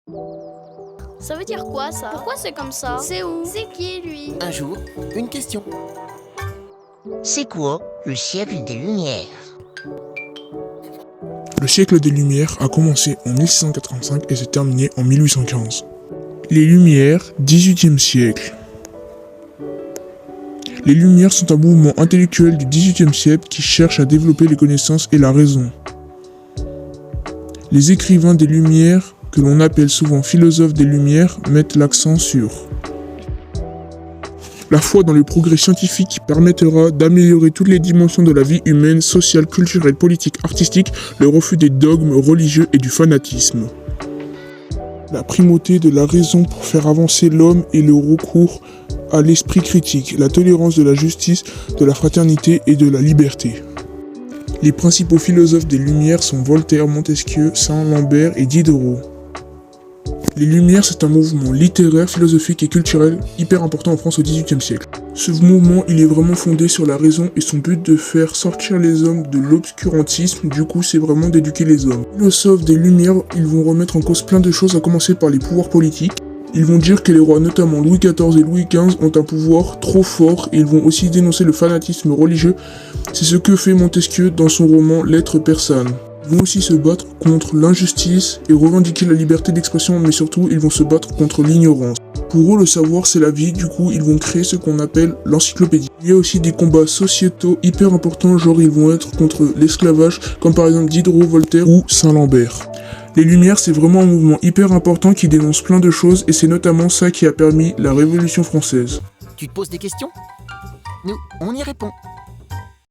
Ça veut dire quoi ça? Pourquoi c'est comme ça? C'est où? C'est qui lui? Un jour, une question. C'est quoi le siècle des Lumières? Le siècle des Lumières a commencé en 1685 et s'est terminé en 1815. Les Lumières, 18e siècle. Les Lumières sont un mouvement intellectuel du 18e siècle qui cherche à développer les connaissances et la raison. Les écrivains des Lumières, que l'on appelle souvent philosophes des Lumières, mettent l'accent sur la foi dans le progrès scientifique qui permettra d'améliorer toutes les dimensions de la vie humaine, sociale, culturelle, politique, artistique, le refus des dogmes religieux et du fanatisme. La primauté de la raison pour faire avancer l'homme et le recours à l'esprit critique, la tolérance de la justice, de la fraternité et de la liberté. Les principaux philosophes des Lumières sont Voltaire, Montesquieu, Saint-Lambert et Diderot. Les Lumières, c'est un mouvement littéraire, philosophique et culturel hyper important en France au XVIIIe siècle. Ce mouvement, il est vraiment fondé sur la raison et son but de faire sortir les hommes de l'obscurantisme, du coup c'est vraiment d'éduquer les hommes. Les philosophes des Lumières, ils vont remettre en cause plein de choses, à commencer par les pouvoirs politiques. Ils vont dire que les rois, notamment Louis XIV et Louis XV, ont un pouvoir trop fort et ils vont aussi dénoncer le fanatisme religieux. C'est ce que fait Montesquieu dans son roman Lettres persanes. Ils vont aussi se battre contre l'injustice et revendiquer la liberté d'expression, mais surtout ils vont se battre contre l'ignorance. Pour eux, le savoir c'est la vie, du coup ils vont créer ce qu'on appelle l'encyclopédie. Il y a aussi des combats sociétaux hyper importants, genre ils vont être contre l'esclavage, comme par exemple Diderot, Voltaire ou Saint-Lambert. Les Lumières, c'est vraiment un mouvement hyper important qui dénonce plein de choses et c'est notamment ça qui a permis la Révolution française. Tu te poses des questions? Nous, on y répond.